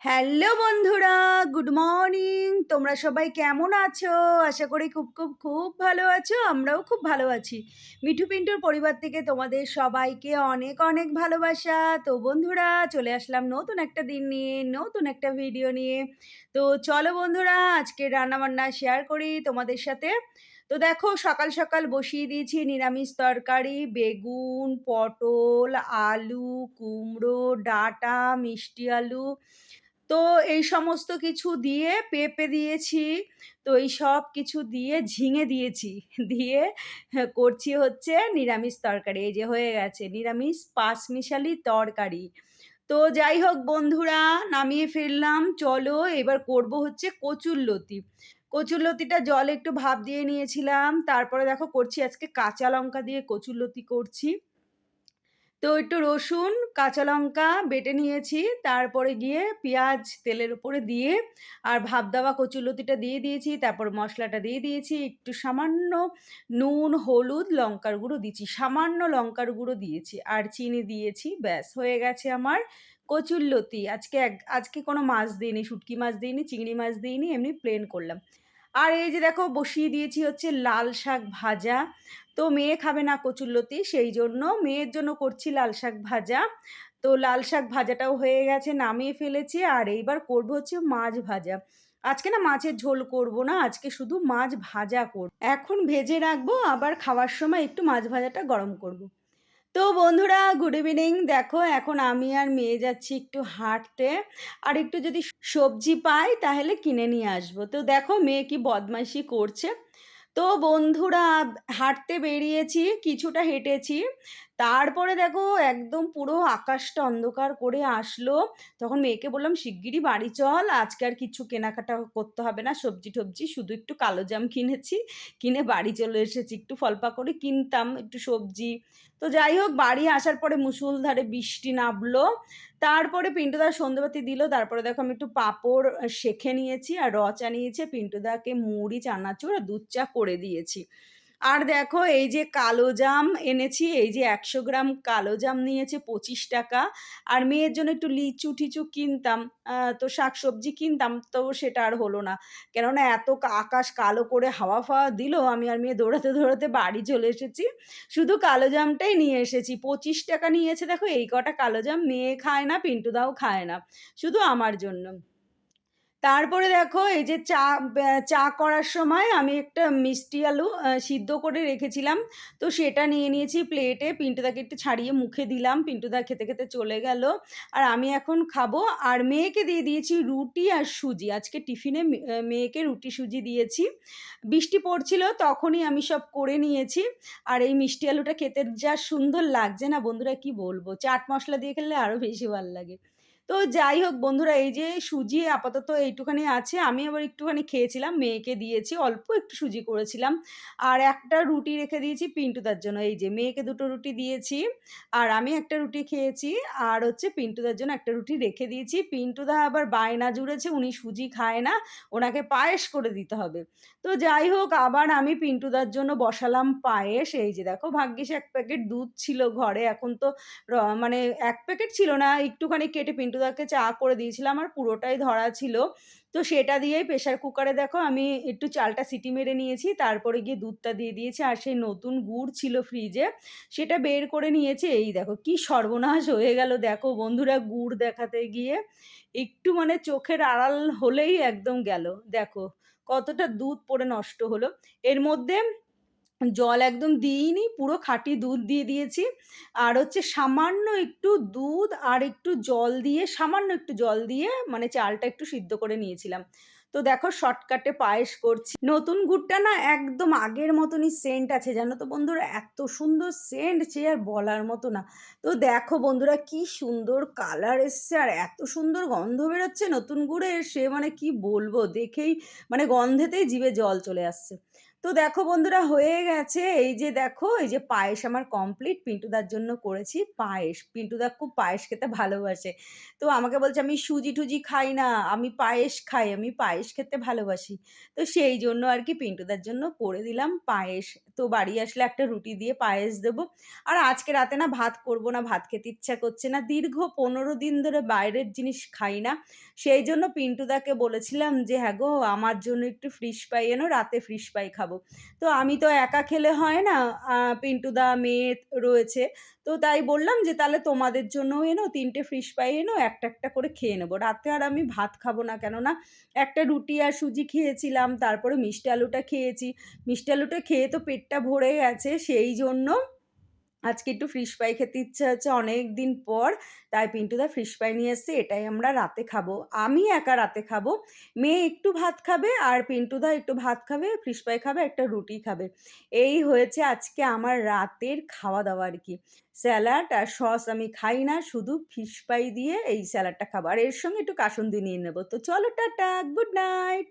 Hello বন্ধুরা, good morning. তোমরা সবাই কেমন আছো? আশা করি খুব খুব খুব ভালো আছো। আমরাও খুব ভালো আছি। মিঠু পিন্টুর পরিবার থেকে তোমাদের সবাইকে অনেক অনেক ভালোবাসা। তো বন্ধুরা, চলে আসলাম নতুন একটা দিন নিয়ে, নতুন একটা ভিডিও নিয়ে। তো চলো বন্ধুরা, আজকে রান্নাবান্না শেয়ার করি তোমাদের সাথে। তো দেখো, সকাল সকাল বসিয়ে দিয়েছি নিরামিষ তরকারি, বেগুন, পটল, আলু, কুমড়ো, ডাঁটা, মিষ্টি আলু। তো এই সমস্ত কিছু দিয়ে পেঁপে দিয়েছি। তো এই সব কিছু দিয়ে ঝিঙে দিয়েছি। দিয়ে করছি হচ্ছে নিরামিষ তরকারি। এই যে হয়ে গেছে নিরামিষ পাঁচমিশালি তরকারি। তো যাই হোক বন্ধুরা, নামিয়ে ফেললাম। চলো এবার করব হচ্ছে কচুরলতি। কচুরলতিটা জলে একটু ভাপ দিয়ে নিয়েছিলাম। তারপরে দেখো করছি আজকে কাঁচা লঙ্কা দিয়ে কচুরলতি করছি। তো একটু রসুন, কাঁচা লঙ্কা বেটে নিয়েছি। তারপরে গিয়ে পেঁয়াজ তেলের উপরে দিয়ে আর ভাপ দেওয়া কচুরলতিটা দিয়ে দিয়েছি। তারপর মশলাটা দিয়ে দিয়েছি। একটু সামান্য নুন, হলুদ, লঙ্কার গুঁড়ো দিয়েছি। সামান্য লঙ্কার গুঁড়ো দিয়েছি আর চিনি দিয়েছি। ব্যাস হয়ে গেছে আমার কচুরলতি। আজকে কোনো মাছ দিইনি, শুটকি মাছ দিইনি, চিংড়ি মাছ দিইনি, এমনি প্লেন করলাম। আর এই যে দেখো বসিয়ে দিয়েছি হচ্ছে লাল শাক ভাজা। তো মেয়ে খাবে না কচুরলতি, সেই জন্য মেয়ের জন্য করছি লাল শাক ভাজা। তো লাল শাক ভাজাটাও হয়ে গেছে, নামিয়ে ফেলেছি। আর এইবার করবো হচ্ছে মাছ ভাজা। আজকে না মাছের ঝোল করব না, আজকে শুধু মাছ ভাজা করব। এখন ভেজে রাখবো, আবার খাওয়ার সময় একটু মাছ ভাজাটা গরম করব। তো বন্ধুরা, গুড ইভিনিং। দেখো এখন আমি আর মেয়ে যাচ্ছি একটু হাঁটতে। আর একটু যদি সবজি পাই তাহলে কিনে নিয়ে আসবো। তো দেখো মেয়ে কি বদমাইশি করছে। তো বন্ধুরা, হাঁটতে বেরিয়েছি, কিছুটা হেঁটেছি। তারপরে দেখো একদম পুরো আকাশটা অন্ধকার করে আসলো। তখন মেয়েকে বললাম শিগগিরই বাড়ি চল, আজকে আর কিছু কেনাকাটা করতে হবে না, সবজি টবজি শুধু একটু কালো জাম কিনেছি, কিনে বাড়ি চলে এসেছি। একটু ফল পাকড়ি কিনতাম, একটু সবজি। তো যাই হোক, বাড়ি আসার পরে মুষলধারে বৃষ্টি নামলো। তারপরে পিন্টুদা সন্ধ্যেবাতি দিল। তারপরে দেখো আমি একটু পাঁপড় সেঁকে নিয়েছি আর চা নিয়েছে। পিন্টুদাকে মুড়ি, চানাচুর আর দুধ চা করে দিয়েছি। আর দেখো এই যে কালো জাম এনেছি, এই যে ১০০ গ্রাম কালো জাম নিয়েছে ২৫ টাকা। আর মেয়ের জন্য একটু লিচু টিচু কিনতাম, তো শাকসবজি কিনতাম, তো সেটা আর হলো না। কেননা এত আকাশ কালো করে হাওয়া ফাওয়া দিল, আমি আর মেয়ে দৌড়াতে দৌড়াতে বাড়ি চলে এসেছি। শুধু কালো জামটাই নিয়ে এসেছি। ২৫ টাকা নিয়েছে। দেখো এই কটা কালো জাম মেয়ে খায় না, পিন্টুদাও খায় না, শুধু আমার জন্য। তারপরে দেখো এই যে চা করার সময় আমি একটা মিষ্টি আলু সিদ্ধ করে রেখেছিলাম। তো সেটা নিয়ে নিয়েছি প্লেটে। পিন্টুদাকে একটু ছাড়িয়ে মুখে দিলাম। পিন্টুদা খেতে খেতে চলে গেল। আর আমি এখন খাবো। আর মেয়েকে দিয়ে দিয়েছি রুটি আর সুজি। আজকে টিফিনে মেয়েকে রুটি সুজি দিয়েছি। বৃষ্টি পড়ছিল তখনই আমি সব করে নিয়েছি। আর এই মিষ্টি আলুটা খেতে যা সুন্দর লাগছে না বন্ধুরা, কি বলবো, চাট মশলা দিয়ে খেলে আরও বেশি ভালো লাগে। তো যাই হোক বন্ধুরা, এই যে সুজি আপাতত এইটুখানি আছে। আমি আবার একটুখানি খেয়েছিলাম, মেয়েকে দিয়েছি, অল্প একটু সুজি করেছিলাম। আর একটা রুটি রেখে দিয়েছি পিন্টুদার জন্য। এই যে মেয়েকে ২টো রুটি দিয়েছি আর আমি একটা রুটি খেয়েছি। আর হচ্ছে পিন্টুদার জন্য একটা রুটি রেখে দিয়েছি। পিন্টুদা আবার বায়না জুড়েছে, উনি সুজি খায় না, ওনাকে পায়েস করে দিতে হবে। তো যাই হোক, আবার আমি পিন্টুদার জন্য বসালাম পায়েস। এই যে দেখো, ভাগ্যিস ১ প্যাকেট দুধ ছিল ঘরে। এখন তো মানে ১ প্যাকেট ছিল না, একটুখানি কেটে পিন্টুদাকে চা করে দিয়েছিলাম আর পুরোটাই ধরা ছিল। তো সেটা দিয়েই প্রেশার কুকারে দেখো আমি একটু চালটা সিটি মেরে নিয়েছি। তারপরে গিয়ে দুধটা দিয়ে দিয়েছি। আর সেই নতুন গুড় ছিল ফ্রিজে, সেটা বের করে নিয়েছি। এই দেখো কি সর্বনাশ হয়ে গেল দেখো বন্ধুরা, গুড় দেখাতে গিয়ে একটু মানে চোখের আড়াল হলেই একদম গেল। দেখো কতটা দুধ পড়ে নষ্ট হলো। এর মধ্যে জল একদম দিইনি, পুরো খাঁটি দুধ দিয়ে দিয়েছি। আর হচ্ছে সামান্য একটু দুধ আর একটু জল দিয়ে, সামান্য একটু জল দিয়ে মানে চালটা একটু সিদ্ধ করে নিয়েছিলাম। তো দেখো শর্টকাটে পায়েস করছি। নতুন গুড়টা না একদম আগের মতনই সেন্ট আছে, জানো তো বন্ধুরা, এত সুন্দর সেন্ট সে আর বলার মতো না। তো দেখো বন্ধুরা, কি সুন্দর কালার এসছে আর এত সুন্দর গন্ধ বেরোচ্ছে নতুন গুড়ের, সে মানে কি বলবো, দেখেই মানে গন্ধেতেই জিভে জল চলে আসছে। তো দেখো বন্ধুরা হয়ে গেছে। এই যে দেখো, এই যে পায়েস আমার কমপ্লিট। পিন্টুদার জন্য করেছি পায়েস। পিন্টুদা খুব পায়েস খেতে ভালোবাসে। তো আমাকে বলছে, "আমি সুজি-টুজি খাই না, আমি পায়েস খাই, আমি পায়েস খেতে ভালোবাসি।" তো সেই জন্য আরকি পিন্টুদার জন্য করে দিলাম পায়েস। তো বাড়ি আসলে একটা রুটি দিয়ে পায়েস দেবো। আর আজকে রাতে না ভাত করব না, ভাত খেতে ইচ্ছা করছে না। দীর্ঘ ১৫ দিন ধরে বাইরের জিনিস খাই না। সেই জন্য পিন্টুদাকে বলেছিলাম যে, "হ্যাঁ গো, আমার জন্য একটু ফিশ ফ্রাই এনো, রাতে ফিশ ফ্রাই খাবো।" তো আমি তো একা খেলে হয় না, পিন্টুদা, মেয়ে রয়েছে। তো তাই বললাম যে, "তাহলে তোমাদের জন্যও এনো, ৩ টে ফিশ ফ্রাই এনো, একটা, একটা করে খেয়ে নেবো। রাতে আর আমি ভাত খাবো না। কেননা একটা রুটি আর সুজি খেয়েছিলাম, তারপরে মিষ্টি আলুটা খেয়েছি। মিষ্টি আলুটা খেয়ে তো পেটটা ভরে গেছে। সেই জন্য আজকে একটু ফিশ ফ্রাই খেতে ইচ্ছা হচ্ছে অনেকদিন পর। তাই পিন্টুদা ফিশ ফ্রাই নিয়ে এসছে, এটাই আমরা রাতে খাবো। আমি একা রাতে খাবো। মেয়ে একটু ভাত খাবে আর পিন্টুদা একটু ভাত খাবে, ফিশ ফ্রাই খাবে, একটা রুটি খাবে। এই হয়েছে আজকে আমার রাতের খাওয়া-দাওয়া আরকি। স্যালাড আর সস আমি খাই না, শুধু ফিশ ফ্রাই দিয়ে এই স্যালাডটা খাবো। আর এর সঙ্গে একটু কাসুন্দি নিয়ে নেবো। তো চলো টাটা, গুড নাইট।